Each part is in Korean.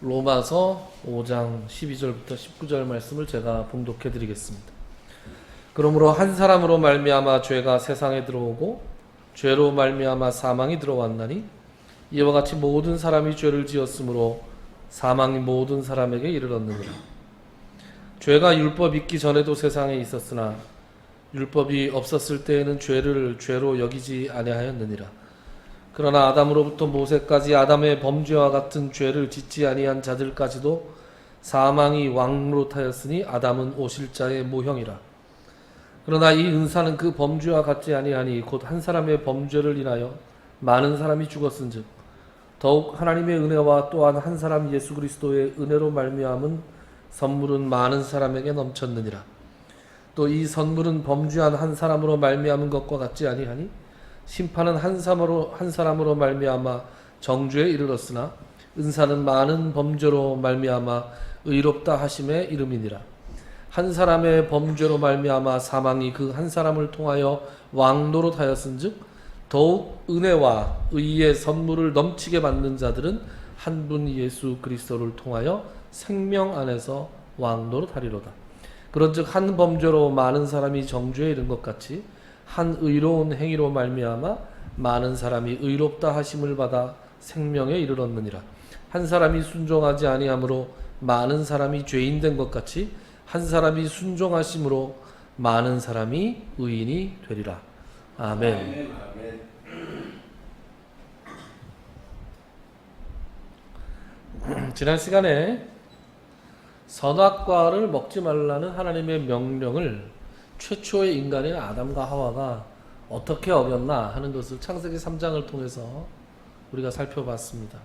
로마서 5장 12절부터 19절 말씀을 제가 봉독해 드리겠습니다. 그러므로 한 사람으로 말미암아 죄가 세상에 들어오고 죄로 말미암아 사망이 들어왔나니 이와 같이 모든 사람이 죄를 지었으므로 사망이 모든 사람에게 이르렀느니라. 죄가 율법 있기 전에도 세상에 있었으나 율법이 없었을 때에는 죄를 죄로 여기지 아니하였느니라. 그러나 아담으로부터 모세까지 아담의 범죄와 같은 죄를 짓지 아니한 자들까지도 사망이 왕노릇하였으니 아담은 오실자의 모형이라. 그러나 이 은사는 그 범죄와 같지 아니하니 곧 한 사람의 범죄를 인하여 많은 사람이 죽었은즉 더욱 하나님의 은혜와 또한 한 사람 예수 그리스도의 은혜로 말미암은 선물은 많은 사람에게 넘쳤느니라. 또 이 선물은 범죄한 한 사람으로 말미암은 것과 같지 아니하니 심판은 한 사람으로 말미암아 정죄에 이르렀으나 은사는 많은 범죄로 말미암아 의롭다 하심에 이름이니라. 한 사람의 범죄로 말미암아 사망이 그 한 사람을 통하여 왕노릇하였은즉 더욱 은혜와 의의 선물을 넘치게 받는 자들은 한 분 예수 그리스도를 통하여 생명 안에서 왕노릇하리로다. 그런즉 한 범죄로 많은 사람이 정죄에 이른 것 같이 한 의로운 행위로 말미암아 많은 사람이 의롭다 하심을 받아 생명에 이르렀느니라. 한 사람이 순종하지 아니함으로 많은 사람이 죄인 된 것 같이 한 사람이 순종하심으로 많은 사람이 의인이 되리라. 아멘. 지난 시간에 선악과를 먹지 말라는 하나님의 명령을 최초의 인간인 아담과 하와가 어떻게 어겼나 하는 것을 창세기 3장을 통해서 우리가 살펴봤습니다.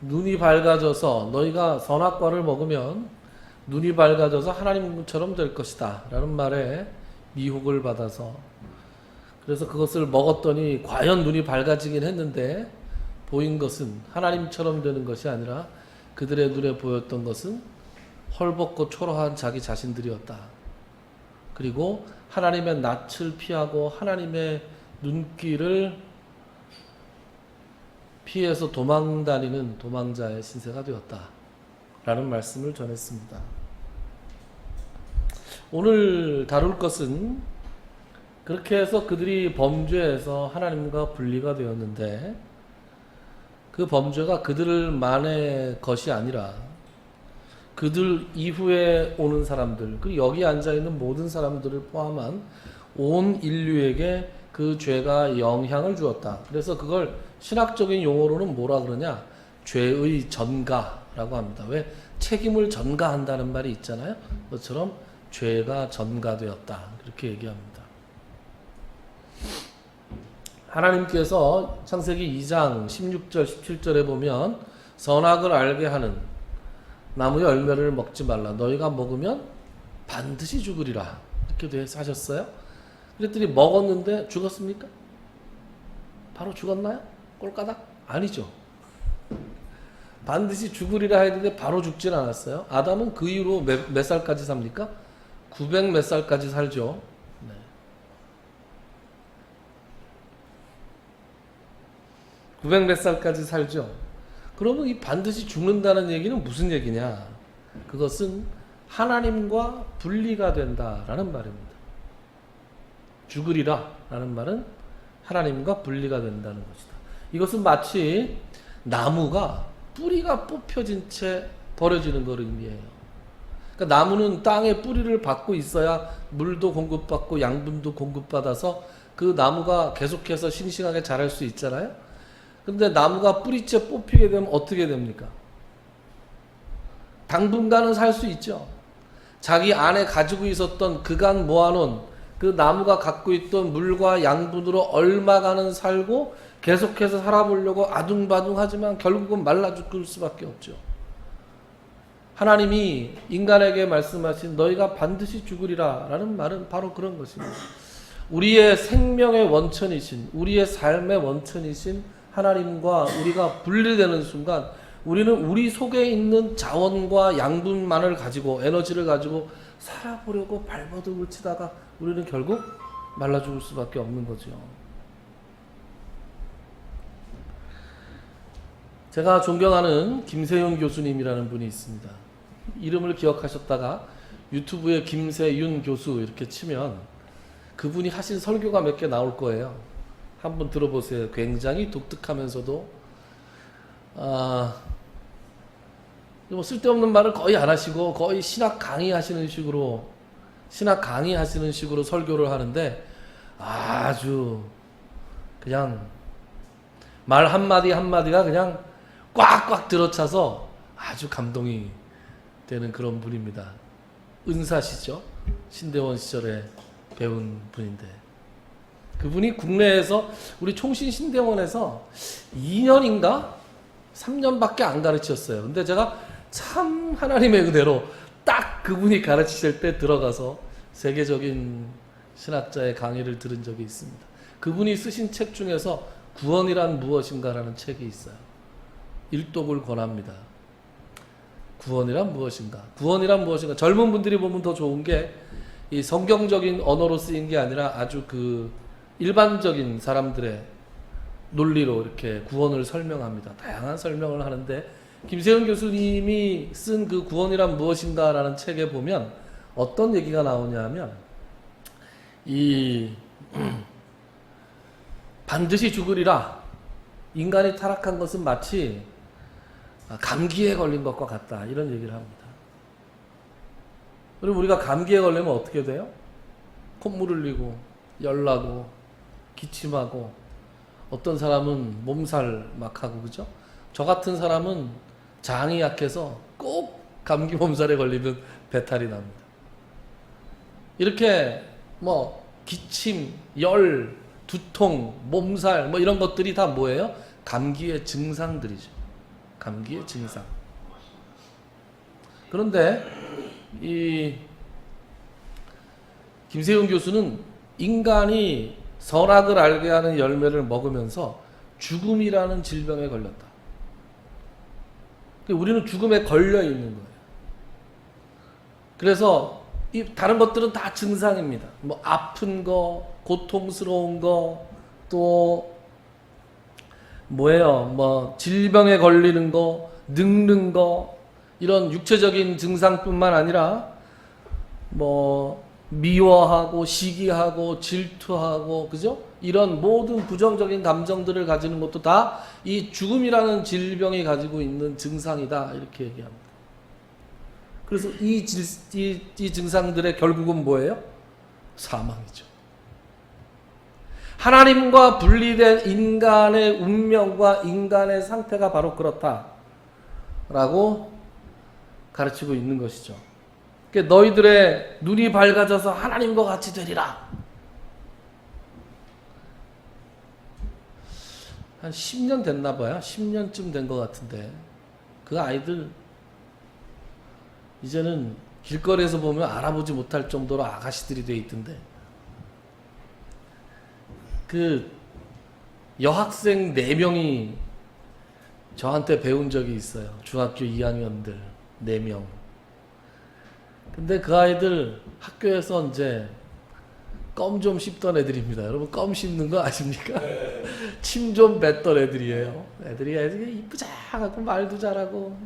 눈이 밝아져서 너희가 선악과를 먹으면 눈이 밝아져서 하나님처럼 될 것이다 라는 말에 미혹을 받아서 그래서 그것을 먹었더니 과연 눈이 밝아지긴 했는데 보인 것은 하나님처럼 되는 것이 아니라 그들의 눈에 보였던 것은 헐벗고 초라한 자기 자신들이었다. 그리고 하나님의 낯을 피하고 하나님의 눈길을 피해서 도망다니는 도망자의 신세가 되었다 라는 말씀을 전했습니다. 오늘 다룰 것은 그렇게 해서 그들이 범죄해서 하나님과 분리가 되었는데 그 범죄가 그들만의 것이 아니라 그들 이후에 오는 사람들, 그리고 여기 앉아있는 모든 사람들을 포함한 온 인류에게 그 죄가 영향을 주었다. 그래서 그걸 신학적인 용어로는 뭐라 그러냐? 죄의 전가라고 합니다. 왜? 책임을 전가한다는 말이 있잖아요. 그것처럼 죄가 전가되었다. 그렇게 얘기합니다. 하나님께서 창세기 2장 16절 17절에 보면 선악을 알게 하는 나무의 열매를 먹지 말라. 너희가 먹으면 반드시 죽으리라. 이렇게 하셨어요. 그랬더니 먹었는데 죽었습니까? 바로 죽었나요? 꼴까닥? 아니죠. 반드시 죽으리라 했는데 바로 죽진 않았어요. 아담은 그 이후로 몇 살까지 삽니까? 900 몇 살까지 살죠. 네. 900 몇 살까지 살죠. 그러면 이 반드시 죽는다는 얘기는 무슨 얘기냐? 그것은 하나님과 분리가 된다라는 말입니다. 죽으리라 라는 말은 하나님과 분리가 된다는 것이다. 이것은 마치 나무가 뿌리가 뽑혀진 채 버려지는 걸 의미해요. 그러니까 나무는 땅에 뿌리를 받고 있어야 물도 공급받고 양분도 공급받아서 그 나무가 계속해서 싱싱하게 자랄 수 있잖아요. 근데 나무가 뿌리째 뽑히게 되면 어떻게 됩니까? 당분간은 살 수 있죠. 자기 안에 가지고 있었던 그간 모아놓은 그 나무가 갖고 있던 물과 양분으로 얼마간은 살고 계속해서 살아보려고 아둥바둥하지만 결국은 말라 죽을 수밖에 없죠. 하나님이 인간에게 말씀하신 너희가 반드시 죽으리라 라는 말은 바로 그런 것입니다. 우리의 생명의 원천이신, 우리의 삶의 원천이신 하나님과 우리가 분리되는 순간 우리는 우리 속에 있는 자원과 양분만을 가지고 에너지를 가지고 살아보려고 발버둥을 치다가 우리는 결국 말라 죽을 수밖에 없는 거죠. 제가 존경하는 김세윤 교수님이라는 분이 있습니다. 이름을 기억하셨다가 유튜브에 김세윤 교수 이렇게 치면 그분이 하신 설교가 몇 개 나올 거예요. 한번 들어보세요. 굉장히 독특하면서도 뭐 쓸데없는 말을 거의 안 하시고 거의 신학 강의하시는 식으로 설교를 하는데 아주 그냥 말 한마디 한마디가 그냥 꽉꽉 들어차서 아주 감동이 되는 그런 분입니다. 은사시죠. 신대원 시절에 배운 분인데 그분이 국내에서 우리 총신 신대원에서 2년인가 3년밖에 안 가르쳤어요. 근데 제가 참 하나님의 은혜로 딱 그분이 가르치실 때 들어가서 세계적인 신학자의 강의를 들은 적이 있습니다. 그분이 쓰신 책 중에서 구원이란 무엇인가라는 책이 있어요. 일독을 권합니다. 구원이란 무엇인가? 구원이란 무엇인가? 젊은 분들이 보면 더 좋은 게 이 성경적인 언어로 쓰인 게 아니라 아주 그 일반적인 사람들의 논리로 이렇게 구원을 설명합니다. 다양한 설명을 하는데 김세윤 교수님이 쓴 그 구원이란 무엇인가라는 책에 보면 어떤 얘기가 나오냐면 이 반드시 죽으리라. 인간이 타락한 것은 마치 감기에 걸린 것과 같다. 이런 얘기를 합니다. 그리고 우리가 감기에 걸리면 어떻게 돼요? 콧물 흘리고 열나고 기침하고 어떤 사람은 몸살 막 하고 그죠? 저 같은 사람은 장이 약해서 꼭 감기 몸살에 걸리면 배탈이 납니다. 이렇게 뭐 기침, 열, 두통, 몸살 뭐 이런 것들이 다 뭐예요? 감기의 증상들이죠. 감기의 증상. 그런데 이 김세윤 교수는 인간이 선악을 알게 하는 열매를 먹으면서 죽음이라는 질병에 걸렸다. 우리는 죽음에 걸려 있는 거예요. 그래서 이 다른 것들은 다 증상입니다. 뭐 아픈 거, 고통스러운 거, 또 뭐예요? 뭐 질병에 걸리는 거, 늙는 거, 이런 육체적인 증상뿐만 아니라 뭐 미워하고 시기하고 질투하고 그죠? 이런 모든 부정적인 감정들을 가지는 것도 다 이 죽음이라는 질병이 가지고 있는 증상이다 이렇게 얘기합니다. 그래서 이 증상들의 결국은 뭐예요? 사망이죠. 하나님과 분리된 인간의 운명과 인간의 상태가 바로 그렇다라고 가르치고 있는 것이죠. 그러니까 너희들의 눈이 밝아져서 하나님과 같이 되리라. 한 10년 됐나 봐요. 10년쯤 된 것 같은데 그 아이들 이제는 길거리에서 보면 알아보지 못할 정도로 아가씨들이 돼 있던데 그 여학생 4명이 저한테 배운 적이 있어요. 중학교 2학년들 4명. 근데 그 아이들 학교에서 이제 껌 좀 씹던 애들입니다. 여러분 껌 씹는 거 아십니까? 침 좀 뱉던 애들이에요. 애들이 이쁘장하고 말도 잘하고.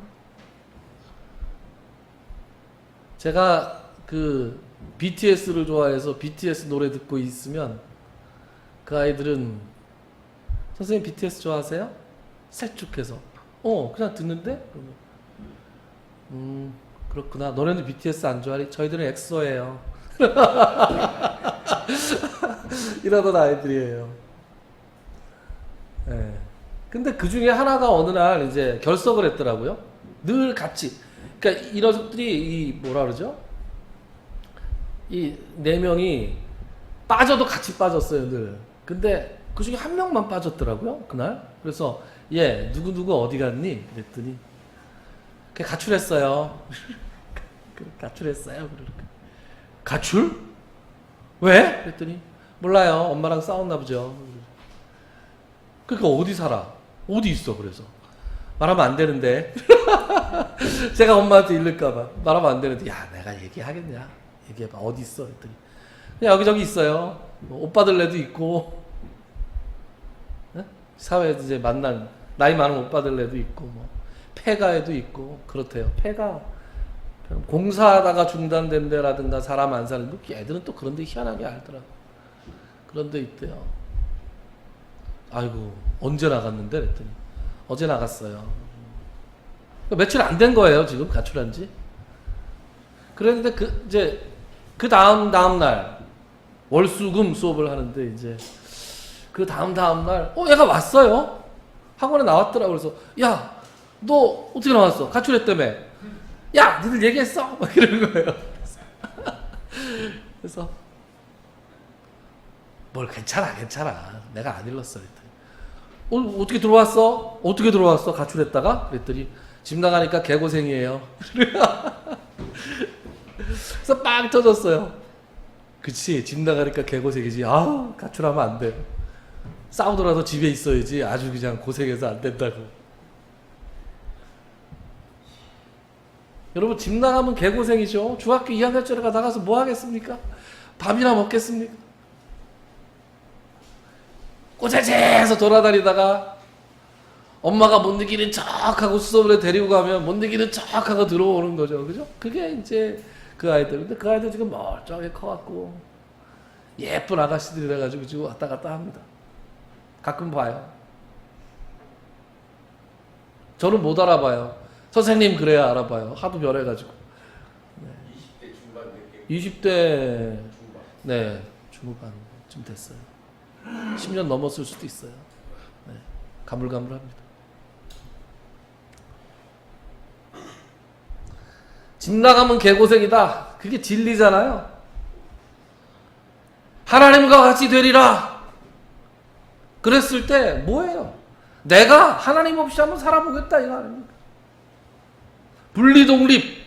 제가 그 BTS를 좋아해서 BTS 노래 듣고 있으면 그 아이들은 선생님 BTS 좋아하세요? 살쭉해서 그냥 듣는데? 그렇구나. 너네는 BTS 안 좋아하니? 저희들은 엑소예요. 이러던 아이들이에요. 네. 근데 그 중에 하나가 어느 날 이제 결석을 했더라고요. 늘 같이. 그러니까 이런 것들이 이 뭐라 그러죠? 이 4명이 빠져도 같이 빠졌어요, 늘. 근데 그 중에 한 명만 빠졌더라고요, 그날. 그래서 얘 누구 어디 갔니? 그랬더니 가출했어요. 가출했어요. 가출? 왜? 그랬더니 몰라요. 엄마랑 싸웠나 보죠. 그러니까 어디 살아? 어디 있어? 그래서 말하면 안 되는데 제가 엄마한테 잃을까봐 말하면 안 되는데 야 내가 얘기하겠냐? 얘기해봐. 어디 있어? 그랬더니 그냥 여기저기 있어요. 뭐 오빠들네도 있고 네? 사회에서 이제 만난 나이 많은 오빠들 애도 있고 뭐 폐가에도 있고 그렇대요. 폐가 공사하다가 중단된 데라든가 사람 안 사는 애들은 또 그런 데 희한하게 알더라고. 그런 데 있대요. 아이고 언제 나갔는데 그랬더니 어제 나갔어요. 며칠 안 된 거예요 지금 가출한 지. 그랬는데 그 다음 날 월수금 수업을 하는데 이제 그 다음 날 얘가 왔어요. 학원에 나왔더라고. 그래서 야 너 어떻게 나왔어? 가출했다며. 야 니들 얘기했어? 막 이러는 거예요. 그래서 뭘 괜찮아 내가 안 일렀어 그랬더니 어떻게 들어왔어? 어떻게 들어왔어? 가출했다가? 그랬더니 집 나가니까 개고생이에요. 그래서 빵 터졌어요. 그치 집 나가니까 개고생이지. 아 가출하면 안 돼. 싸우더라도 집에 있어야지. 아주 그냥 고생해서 안 된다고. 여러분 집 나가면 개고생이죠. 중학교 2학년짜리가 나가서 뭐 하겠습니까? 밥이나 먹겠습니까? 꼬재재해서 돌아다니다가 엄마가 못 이기는 척하고 수업을 데리고 가면 못 이기는 척하고 들어오는 거죠. 그죠? 그게 이제 그 아이들. 근데 그 아이들 지금 멀쩡하게 커갖고 예쁜 아가씨들이라 가지고 지금 왔다 갔다 합니다. 가끔 봐요. 저는 못 알아봐요. 선생님 그래야 알아봐요. 하도 변해가지고. 네. 20대 중반 늦게. 20대 중반. 네 중반쯤 됐어요. 10년 넘었을 수도 있어요. 네. 가물가물합니다. 집 나가면 개고생이다. 그게 진리잖아요. 하나님과 같이 되리라. 그랬을 때 뭐예요? 내가 하나님 없이 한번 살아보겠다 이거 아닙니까? 분리독립.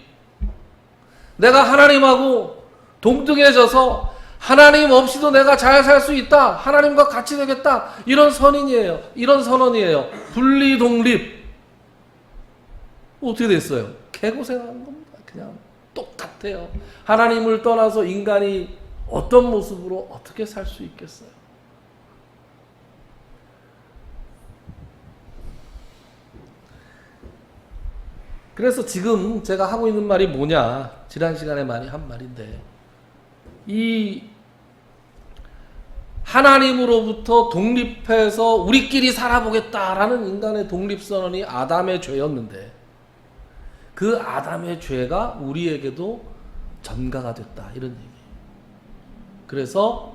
내가 하나님하고 동등해져서 하나님 없이도 내가 잘 살 수 있다. 하나님과 같이 되겠다. 이런 선언이에요. 이런 선언이에요. 분리독립. 어떻게 됐어요? 개고생하는 겁니다. 그냥 똑같아요. 하나님을 떠나서 인간이 어떤 모습으로 어떻게 살 수 있겠어요? 그래서 지금 제가 하고 있는 말이 뭐냐, 지난 시간에 많이 한 말인데, 이 하나님으로부터 독립해서 우리끼리 살아보겠다라는 인간의 독립선언이 아담의 죄였는데, 그 아담의 죄가 우리에게도 전가가 됐다 이런 얘기예요. 그래서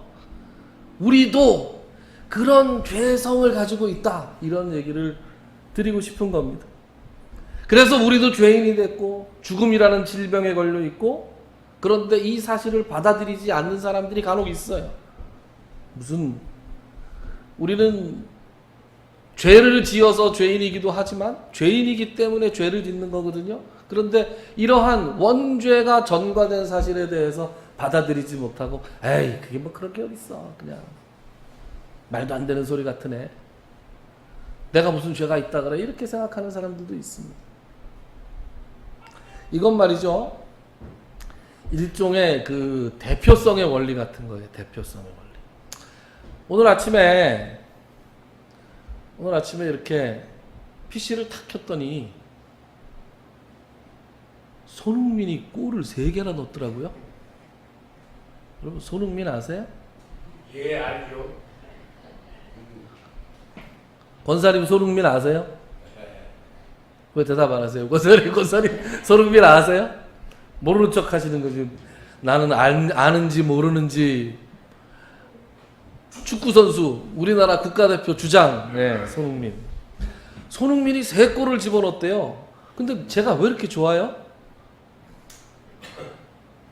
우리도 그런 죄성을 가지고 있다 이런 얘기를 드리고 싶은 겁니다. 그래서 우리도 죄인이 됐고 죽음이라는 질병에 걸려 있고, 그런데 이 사실을 받아들이지 않는 사람들이 간혹 있어요. 무슨 우리는 죄를 지어서 죄인이기도 하지만 죄인이기 때문에 죄를 짓는 거거든요. 그런데 이러한 원죄가 전가된 사실에 대해서 받아들이지 못하고 에이 그게 뭐 그런 게 어딨어, 그냥 말도 안 되는 소리 같으네, 내가 무슨 죄가 있다 그래, 이렇게 생각하는 사람들도 있습니다. 이건 말이죠, 일종의 그 대표성의 원리 같은 거예요. 대표성의 원리. 오늘 아침에 이렇게 PC를 탁 켰더니 손흥민이 골을 3개나 넣었더라고요. 여러분 손흥민 아세요? 예, 알죠. 권사님 손흥민 아세요? 왜 대답 안 하세요? 권사님 손흥민 아세요? 모르는 척 하시는 거지. 나는 아는지 모르는지. 축구선수, 우리나라 국가대표 주장, 네, 손흥민이 3골을 집어넣었대요. 근데 제가 왜 이렇게 좋아요?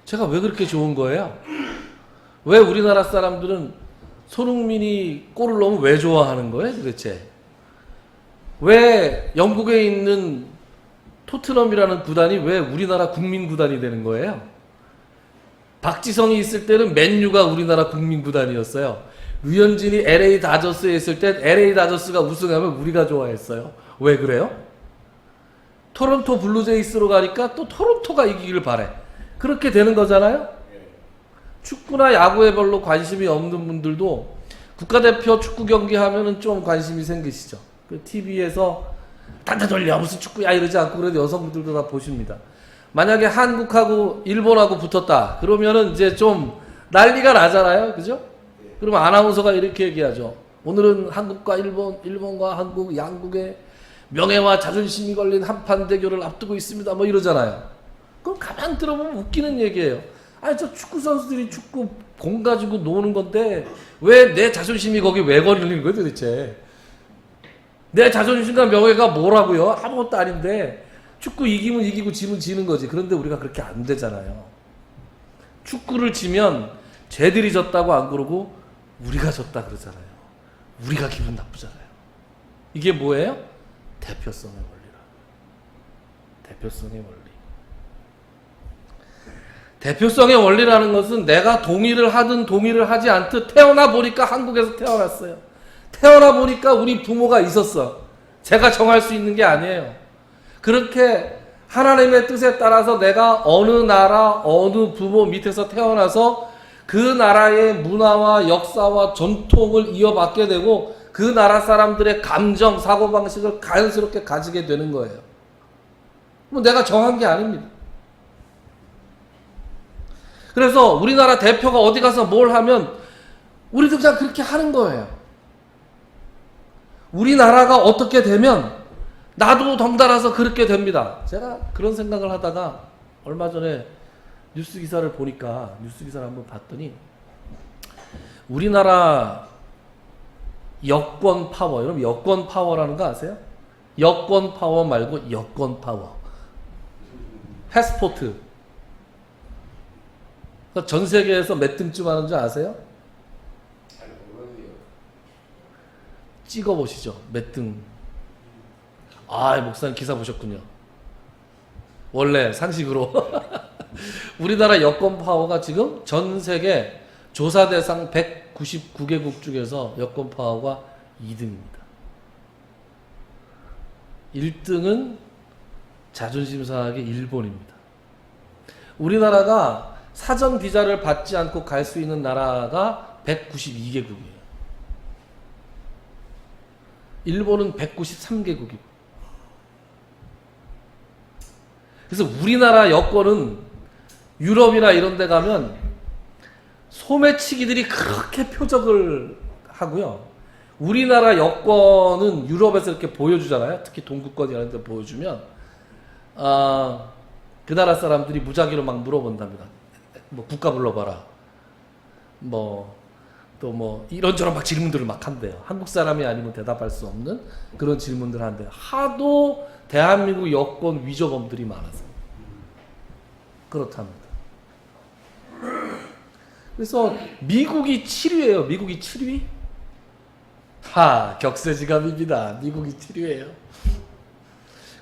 제가 왜 그렇게 좋은 거예요? 왜 우리나라 사람들은 손흥민이 골을 넣으면 왜 좋아하는 거예요 도대체? 왜 영국에 있는 토트넘이라는 구단이 왜 우리나라 국민 구단이 되는 거예요? 박지성이 있을 때는 맨유가 우리나라 국민 구단이었어요. 류현진이 LA 다저스에 있을 때 LA 다저스가 우승하면 우리가 좋아했어요. 왜 그래요? 토론토 블루제이스로 가니까 또 토론토가 이기길 바래. 그렇게 되는 거잖아요. 축구나 야구에 별로 관심이 없는 분들도 국가대표 축구 경기 하면은 좀 관심이 생기시죠. 그 TV에서 단다 돌려 무슨 축구야 이러지 않고 그래도 여성분들도 다 보십니다. 만약에 한국하고 일본하고 붙었다 그러면은 이제 좀 난리가 나잖아요, 그죠? 그러면 아나운서가 이렇게 얘기하죠. 오늘은 한국과 일본과 한국 양국의 명예와 자존심이 걸린 한판 대결을 앞두고 있습니다. 뭐 이러잖아요. 그럼 가만 들어보면 웃기는 얘기예요. 아니 저 축구 선수들이 축구 공 가지고 노는 건데 왜 내 자존심이 거기 왜 걸리는 거예요 도대체? 내 자존심과 명예가 뭐라고요? 아무것도 아닌데 축구 이기면 이기고 지면 지는 거지. 그런데 우리가 그렇게 안 되잖아요. 축구를 지면 쟤들이 졌다고 안 그러고 우리가 졌다 그러잖아요. 우리가 기분 나쁘잖아요. 이게 뭐예요? 대표성의 원리라. 대표성의 원리. 대표성의 원리라는 것은 내가 동의를 하든 동의를 하지 않든 태어나 보니까 한국에서 태어났어요. 태어나 보니까 우리 부모가 있었어. 제가 정할 수 있는 게 아니에요. 그렇게 하나님의 뜻에 따라서 내가 어느 나라, 어느 부모 밑에서 태어나서 그 나라의 문화와 역사와 전통을 이어받게 되고 그 나라 사람들의 감정, 사고방식을 자연스럽게 가지게 되는 거예요. 뭐 내가 정한 게 아닙니다. 그래서 우리나라 대표가 어디 가서 뭘 하면 우리도 그냥 그렇게 하는 거예요. 우리나라가 어떻게 되면 나도 덩달아서 그렇게 됩니다. 제가 그런 생각을 하다가 얼마 전에 뉴스 기사를 보니까 뉴스 기사를 한번 봤더니 우리나라 여권 파워, 여러분 여권 파워라는 거 아세요? 여권 파워 말고 여권 파워. 패스포트. 전 세계에서 몇 등쯤 하는 줄 아세요? 잘 모르겠네요. 찍어보시죠. 몇 등. 아, 목사님 기사 보셨군요. 원래 상식으로. 우리나라 여권 파워가 지금 전 세계 조사 대상 199개국 중에서 여권 파워가 2등입니다. 1등은 자존심 상하게 일본입니다. 우리나라가 사전 비자를 받지 않고 갈 수 있는 나라가 192개국이에요. 일본은 193개국이고. 그래서 우리나라 여권은 유럽이나 이런 데 가면 소매치기들이 그렇게 표적을 하고요. 우리나라 여권은 유럽에서 이렇게 보여주잖아요. 특히 동구권 이런 데 보여주면 그 나라 사람들이 무작위로 막 물어본답니다. 뭐 국가 불러봐라. 또 이런저런 막 질문들을 막 한대요. 한국 사람이 아니면 대답할 수 없는 그런 질문들을 한대요. 하도 대한민국 여권 위조범들이 많아서 그렇답니다. 그래서 미국이 7위예요. 미국이 7위? 격세지감입니다. 미국이 7위예요.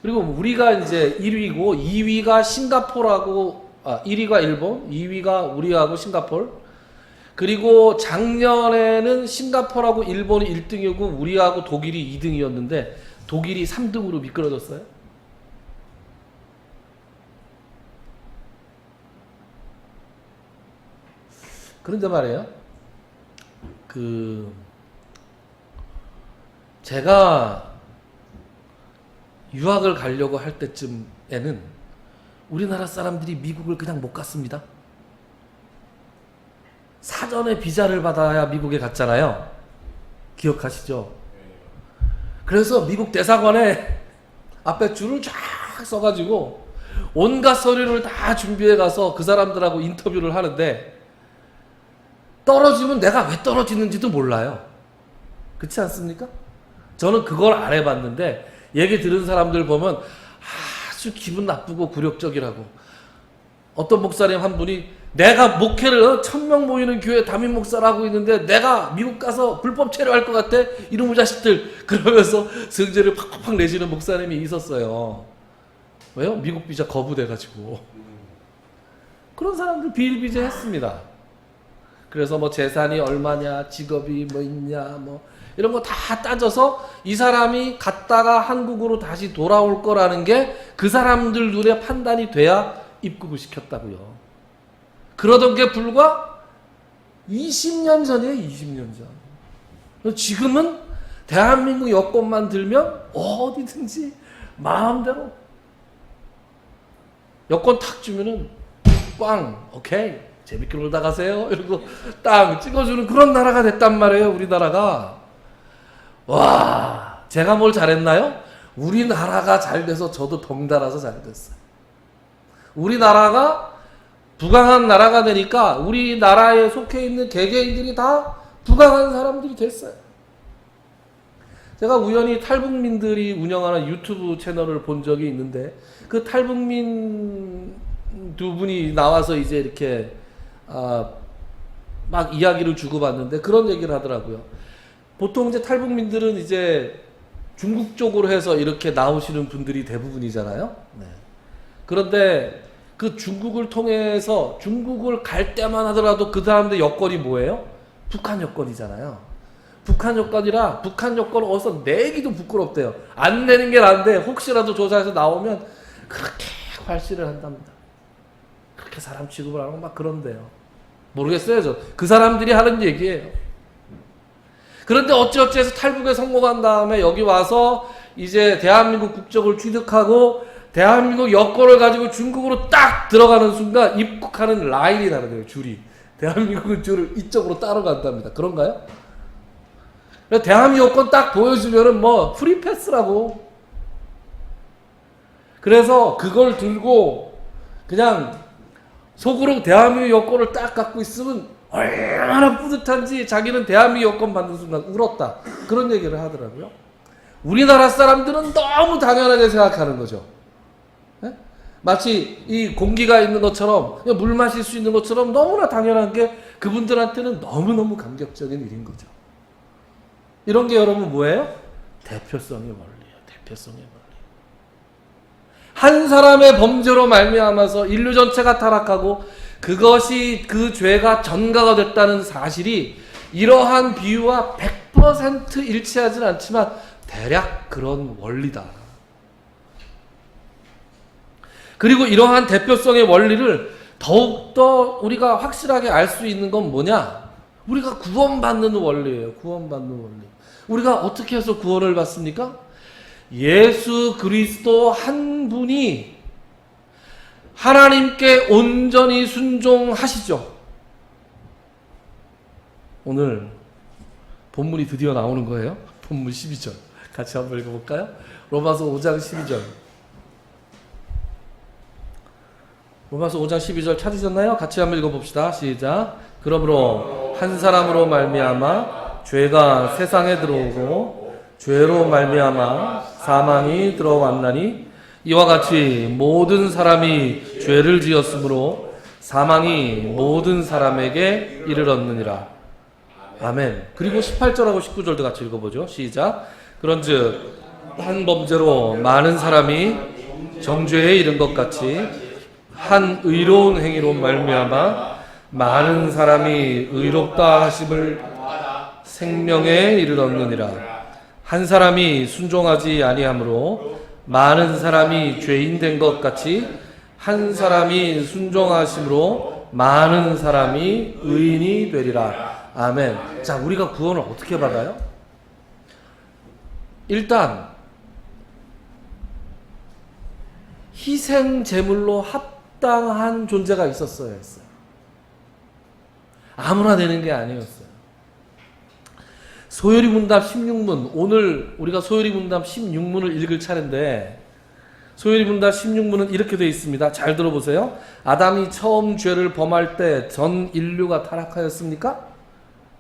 그리고 우리가 이제 1위고 2위가 싱가포르하고 1위가 일본, 2위가 우리하고 싱가포르. 그리고 작년에는 싱가포르하고 일본이 1등이고 우리하고 독일이 2등이었는데 독일이 3등으로 미끄러졌어요. 그런데 말이에요. 제가 유학을 가려고 할 때쯤에는 우리나라 사람들이 미국을 그냥 못 갔습니다. 사전에 비자를 받아야 미국에 갔잖아요. 기억하시죠? 그래서 미국 대사관에 앞에 줄을 쫙 써가지고 온갖 서류를 다 준비해 가서 그 사람들하고 인터뷰를 하는데 떨어지면 내가 왜 떨어지는지도 몰라요. 그렇지 않습니까? 저는 그걸 안 해봤는데 얘기 들은 사람들 보면 아주 기분 나쁘고 굴욕적이라고. 어떤 목사님 한 분이 내가 목회를 1000명 모이는 교회 담임 목사를 하고 있는데 내가 미국 가서 불법 체류할 것 같아? 이놈의 자식들. 그러면서 성질을 팍팍팍 내시는 목사님이 있었어요. 왜요? 미국 비자 거부돼가지고. 그런 사람들 비일비재 했습니다. 그래서 뭐 재산이 얼마냐, 직업이 뭐 있냐, 뭐 이런 거 다 따져서 이 사람이 갔다가 한국으로 다시 돌아올 거라는 게 그 사람들 눈에 판단이 돼야 입국을 시켰다고요. 그러던 게 불과 20년 전이에요. 20년 전. 지금은 대한민국 여권만 들면 어디든지 마음대로 여권 탁 주면은 꽝 오케이 재밌게 놀다 가세요 이러고 딱 찍어주는 그런 나라가 됐단 말이에요. 우리나라가. 와, 제가 뭘 잘했나요? 우리나라가 잘 돼서 저도 덩달아서 잘 됐어요. 우리나라가 부강한 나라가 되니까 우리나라에 속해 있는 개개인들이 다 부강한 사람들이 됐어요. 제가 우연히 탈북민들이 운영하는 유튜브 채널을 본 적이 있는데 그 탈북민 두 분이 나와서 이제 이렇게 막 이야기를 주고받는데 그런 얘기를 하더라고요. 보통 이제 탈북민들은 이제 중국 쪽으로 해서 이렇게 나오시는 분들이 대부분이잖아요. 네. 그런데 그 중국을 통해서 중국을 갈 때만 하더라도 그 사람들 여권이 뭐예요? 북한 여권이잖아요. 북한 여권이라 북한 여권을 어디서 내기도 부끄럽대요. 안 내는 게 나은데 혹시라도 조사해서 나오면 그렇게 활시를 한답니다. 그렇게 사람 취급을 하고 막 그런데요. 모르겠어요. 저 그 사람들이 하는 얘기예요. 그런데 어찌어찌해서 탈북에 성공한 다음에 여기 와서 이제 대한민국 국적을 취득하고 대한민국 여권을 가지고 중국으로 딱 들어가는 순간 입국하는 라인이 다르대요. 줄이. 대한민국은 줄을 이쪽으로 따라간답니다. 그런가요? 대한민국 여권 딱 보여주면은 뭐 프리패스라고. 그래서 그걸 들고 그냥 속으로 대한민국 여권을 딱 갖고 있으면 얼마나 뿌듯한지 자기는 대한민국 여권 받는 순간 울었다. 그런 얘기를 하더라고요. 우리나라 사람들은 너무 당연하게 생각하는 거죠. 네? 마치 이 공기가 있는 것처럼 물 마실 수 있는 것처럼 너무나 당연한 게 그분들한테는 너무너무 감격적인 일인 거죠. 이런 게 여러분 뭐예요? 대표성의 원리예요. 대표성의 원리. 한 사람의 범죄로 말미암아서 인류 전체가 타락하고 그것이 그 죄가 전가가 됐다는 사실이 이러한 비유와 100% 일치하지는 않지만 대략 그런 원리다. 그리고 이러한 대표성의 원리를 더욱더 우리가 확실하게 알 수 있는 건 뭐냐? 우리가 구원받는 원리예요. 구원받는 원리. 우리가 어떻게 해서 구원을 받습니까? 예수 그리스도 한 분이 하나님께 온전히 순종하시죠. 오늘 본문이 드디어 나오는 거예요. 본문 12절. 같이 한번 읽어볼까요? 로마서 5장 12절. 로마서 5장 12절 찾으셨나요? 같이 한번 읽어봅시다. 시작. 그러므로 한 사람으로 말미암아 죄가 세상에 들어오고 죄로 말미암아 사망이 들어왔나니 이와 같이 모든 사람이 죄를 지었으므로 사망이 모든 사람에게 이르렀느니라. 아멘. 그리고 18절하고 19절도 같이 읽어보죠. 시작. 그런즉 한 범죄로 많은 사람이 정죄에 이른 것 같이 한 의로운 행위로 말미암아 많은 사람이 의롭다 하심을 생명에 이르렀느니라. 한 사람이 순종하지 아니하므로 많은 사람이 죄인 된 것 같이 한 사람이 순종하심으로 많은 사람이 의인이 되리라. 아멘. 자, 우리가 구원을 어떻게 받아요? 일단 희생 제물로 합당한 존재가 있었어야 했어요. 아무나 되는 게 아니었어요. 소요리 문답 16문, 오늘 우리가 소요리 문답 16문을 읽을 차례인데 소요리 문답 16문은 이렇게 되어 있습니다. 잘 들어보세요. 아담이 처음 죄를 범할 때 전 인류가 타락하였습니까?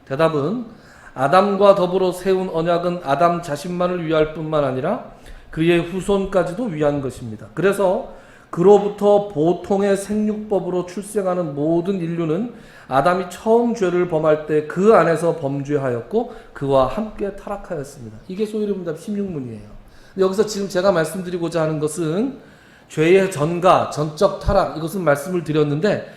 대답은 아담과 더불어 세운 언약은 아담 자신만을 위할 뿐만 아니라 그의 후손까지도 위한 것입니다. 그래서 그로부터 보통의 생육법으로 출생하는 모든 인류는 아담이 처음 죄를 범할 때 그 안에서 범죄하였고 그와 함께 타락하였습니다. 이게 소요리 문답 16문이에요. 여기서 지금 제가 말씀드리고자 하는 것은 죄의 전가, 전적 타락, 이것은 말씀을 드렸는데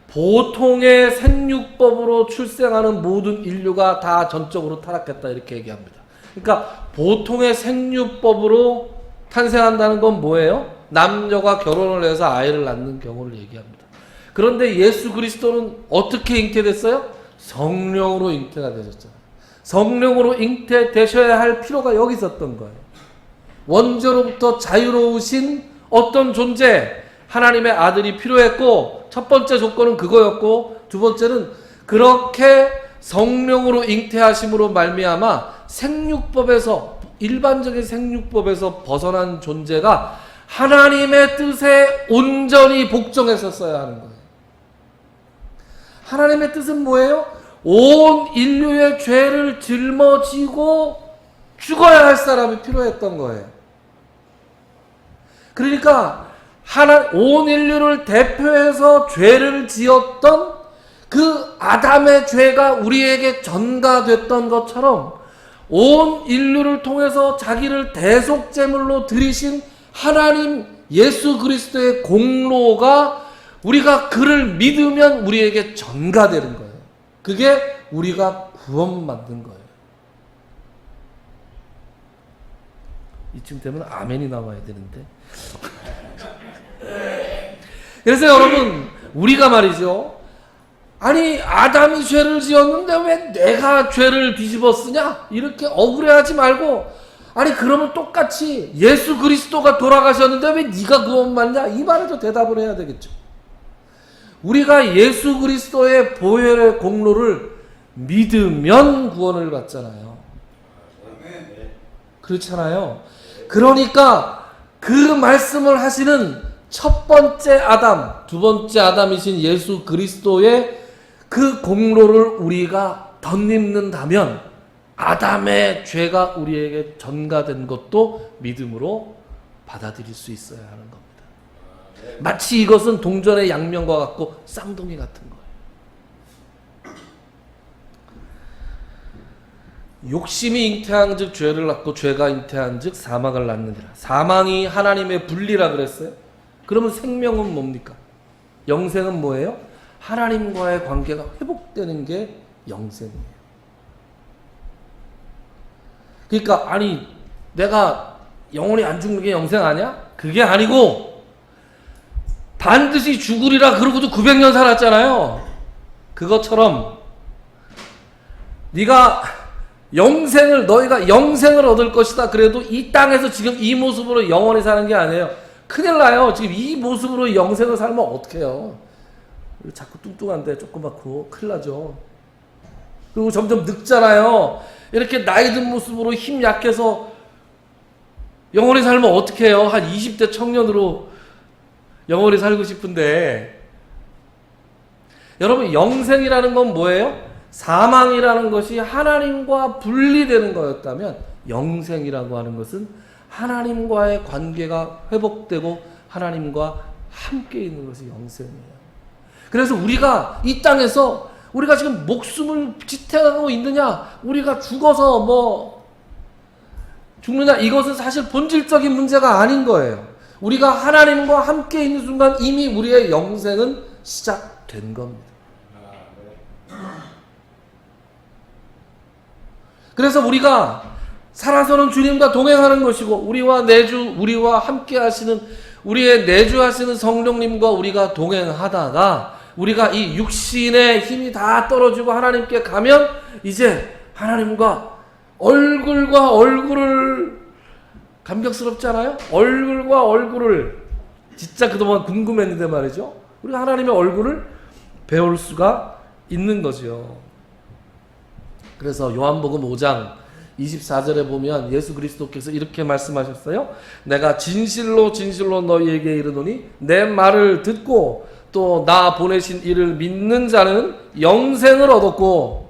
보통의 생육법으로 출생하는 모든 인류가 다 전적으로 타락했다 이렇게 얘기합니다. 그러니까 보통의 생육법으로 탄생한다는 건 뭐예요? 남녀가 결혼을 해서 아이를 낳는 경우를 얘기합니다. 그런데 예수 그리스도는 어떻게 잉태됐어요? 성령으로 잉태가 되셨잖아요. 성령으로 잉태되셔야 할 필요가 여기 있었던 거예요. 원죄로부터 자유로우신 어떤 존재, 하나님의 아들이 필요했고, 첫 번째 조건은 그거였고, 두 번째는 그렇게 성령으로 잉태하심으로 말미암아 생육법에서, 일반적인 생육법에서 벗어난 존재가 하나님의 뜻에 온전히 복종했었어야 하는 거예요. 하나님의 뜻은 뭐예요? 온 인류의 죄를 짊어지고 죽어야 할 사람이 필요했던 거예요. 그러니까 온 인류를 대표해서 죄를 지었던 그 아담의 죄가 우리에게 전가됐던 것처럼 온 인류를 통해서 자기를 대속제물로 드리신 하나님 예수 그리스도의 공로가 우리가 그를 믿으면 우리에게 전가되는 거예요. 그게 우리가 구원받는 거예요. 이쯤 되면 아멘이 나와야 되는데. 그래서 여러분, 우리가 말이죠, 아니 아담이 죄를 지었는데 왜 내가 죄를 뒤집어 쓰냐? 이렇게 억울해하지 말고, 아니 그러면 똑같이 예수 그리스도가 돌아가셨는데 왜 네가 구원받냐? 이 말에도 대답을 해야 되겠죠. 우리가 예수 그리스도의 보혈의 공로를 믿으면 구원을 받잖아요. 그렇잖아요. 그러니까 그 말씀을 하시는 첫 번째 아담, 두 번째 아담이신 예수 그리스도의 그 공로를 우리가 덧입는다면 아담의 죄가 우리에게 전가된 것도 믿음으로 받아들일 수 있어야 하는 겁니다. 마치 이것은 동전의 양면과 같고 쌍둥이 같은 거예요. 욕심이 잉태한 즉 죄를 낳고 죄가 잉태한 즉 사망을 낳느니라. 사망이 하나님의 분리라 그랬어요. 그러면 생명은 뭡니까? 영생은 뭐예요? 하나님과의 관계가 회복되는 게 영생이에요. 그러니까 아니 내가 영원히 안 죽는 게 영생 아니야? 그게 아니고 반드시 죽으리라 그러고도 900년 살았잖아요. 그것처럼 너희가 영생을 얻을 것이다. 그래도 이 땅에서 지금 이 모습으로 영원히 사는 게 아니에요. 큰일 나요. 지금 이 모습으로 영생을 살면 어떡해요. 자꾸 뚱뚱한데 조그맣고 큰일 나죠. 그리고 점점 늙잖아요. 이렇게 나이 든 모습으로 힘 약해서 영원히 살면 어떡해요. 한 20대 청년으로 영원히 살고 싶은데. 여러분, 영생이라는 건 뭐예요? 사망이라는 것이 하나님과 분리되는 거였다면 영생이라고 하는 것은 하나님과의 관계가 회복되고 하나님과 함께 있는 것이 영생이에요. 그래서 우리가 이 땅에서 우리가 지금 목숨을 지탱하고 있느냐, 우리가 죽어서 죽느냐, 이것은 사실 본질적인 문제가 아닌 거예요. 우리가 하나님과 함께 있는 순간 이미 우리의 영생은 시작된 겁니다. 그래서 우리가 살아서는 주님과 동행하는 것이고 우리와 함께 하시는 우리의 내주하시는 성령님과 우리가 동행하다가 우리가 이 육신의 힘이 다 떨어지고 하나님께 가면 이제 하나님과 얼굴과 얼굴을, 감격스럽지 않아요? 얼굴과 얼굴을, 진짜 그동안 궁금했는데 말이죠. 우리가 하나님의 얼굴을 배울 수가 있는 거죠. 그래서 요한복음 5장 24절에 보면 예수 그리스도께서 이렇게 말씀하셨어요. 내가 진실로 진실로 너희에게 이르노니 내 말을 듣고 또 나 보내신 이를 믿는 자는 영생을 얻었고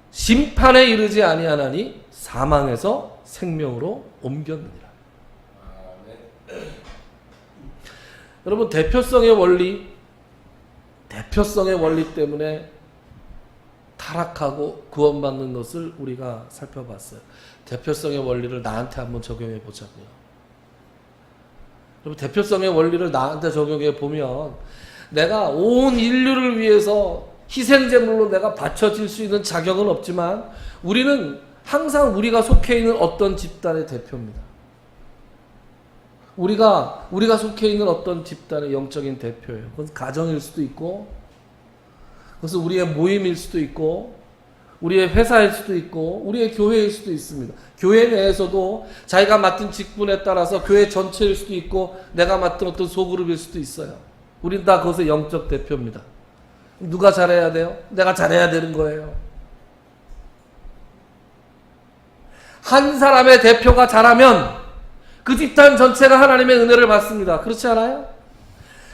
심판에 이르지 아니하나니 사망에서 생명으로 옮겼느니라. 여러분, 대표성의 원리 때문에 타락하고 구원받는 것을 우리가 살펴봤어요. 대표성의 원리를 나한테 한번 적용해 보자고요. 여러분, 대표성의 원리를 나한테 적용해 보면 내가 온 인류를 위해서 희생제물로 내가 바쳐질 수 있는 자격은 없지만 우리는 항상 우리가 속해 있는 어떤 집단의 대표입니다. 우리가 속해 있는 어떤 집단의 영적인 대표예요. 그건 가정일 수도 있고, 그것은 우리의 모임일 수도 있고, 우리의 회사일 수도 있고 우리의 교회일 수도 있습니다. 교회 내에서도 자기가 맡은 직분에 따라서 교회 전체일 수도 있고 내가 맡은 어떤 소그룹일 수도 있어요. 우린 다 그것의 영적 대표입니다. 누가 잘해야 돼요? 내가 잘해야 되는 거예요. 한 사람의 대표가 잘하면 그 집단 전체가 하나님의 은혜를 받습니다. 그렇지 않아요?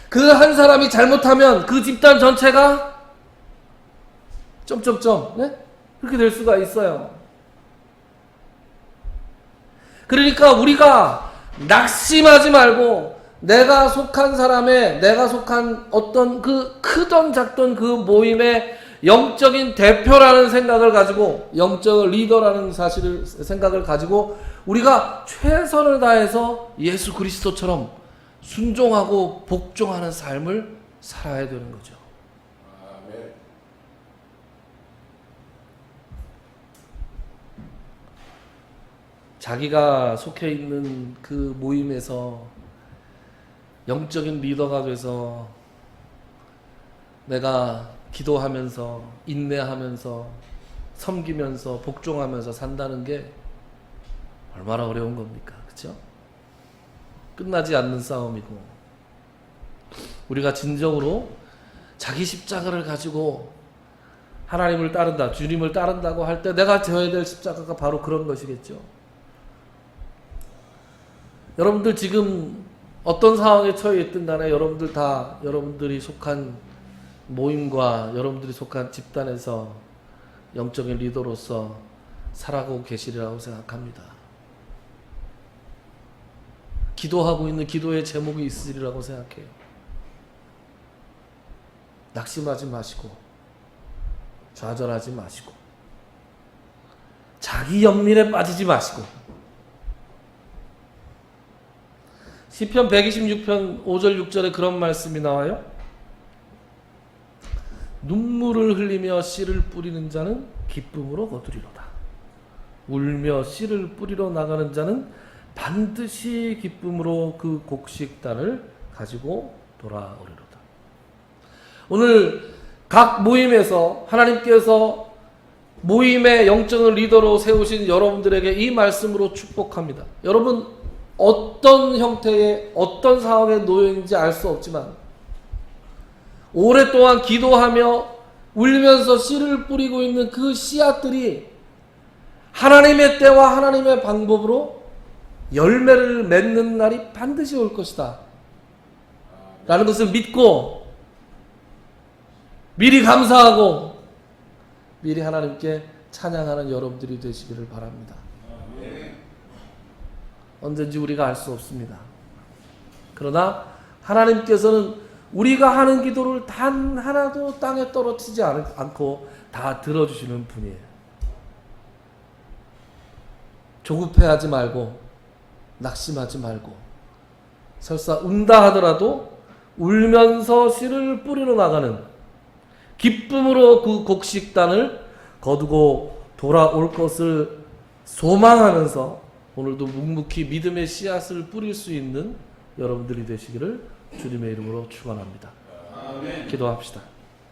그 한 사람이 잘못하면 그 집단 전체가 점점점 네? 그렇게 될 수가 있어요. 그러니까 우리가 낙심하지 말고 내가 속한 사람의 내가 속한 어떤 그 크던 작던 그 모임의 영적인 대표라는 생각을 가지고 영적 리더라는 사실을 생각을 가지고 우리가 최선을 다해서 예수 그리스도처럼 순종하고 복종하는 삶을 살아야 되는 거죠. 아멘. 자기가 속해 있는 그 모임에서 영적인 리더가 돼서 내가 기도하면서 인내하면서 섬기면서 복종하면서 산다는 게 얼마나 어려운 겁니까? 그렇죠? 끝나지 않는 싸움이고 우리가 진정으로 자기 십자가를 가지고 하나님을 따른다, 주님을 따른다고 할 때 내가 져야 될 십자가가 바로 그런 것이겠죠. 여러분들 지금 어떤 상황에 처해 있든 간에 여러분들 다 여러분들이 속한 모임과 여러분들이 속한 집단에서 영적인 리더로서 살아가고 계시리라고 생각합니다. 기도하고 있는 기도의 제목이 있으리라고 생각해요. 낙심하지 마시고 좌절하지 마시고 자기 영민에 빠지지 마시고 시편 126편 5절 6절에 그런 말씀이 나와요. 눈물을 흘리며 씨를 뿌리는 자는 기쁨으로 거두리로다. 울며 씨를 뿌리러 나가는 자는 반드시 기쁨으로 그 곡식단을 가지고 돌아오리로다. 오늘 각 모임에서 하나님께서 모임의 영적인 리더로 세우신 여러분들에게 이 말씀으로 축복합니다. 여러분 어떤 형태의 어떤 상황에 놓여 있는지 알 수 없지만 오랫동안 기도하며 울면서 씨를 뿌리고 있는 그 씨앗들이 하나님의 때와 하나님의 방법으로 열매를 맺는 날이 반드시 올 것이다 라는 것을 믿고 미리 감사하고 미리 하나님께 찬양하는 여러분들이 되시기를 바랍니다. 언젠지 우리가 알 수 없습니다. 그러나 하나님께서는 우리가 하는 기도를 단 하나도 땅에 떨어지지 않고 다 들어주시는 분이에요. 조급해하지 말고 낙심하지 말고 설사 운다 하더라도 울면서 씨를 뿌리러 나가는 기쁨으로 그 곡식단을 거두고 돌아올 것을 소망하면서 오늘도 묵묵히 믿음의 씨앗을 뿌릴 수 있는 여러분들이 되시기를 주님의 이름으로 축원합니다. 기도합시다.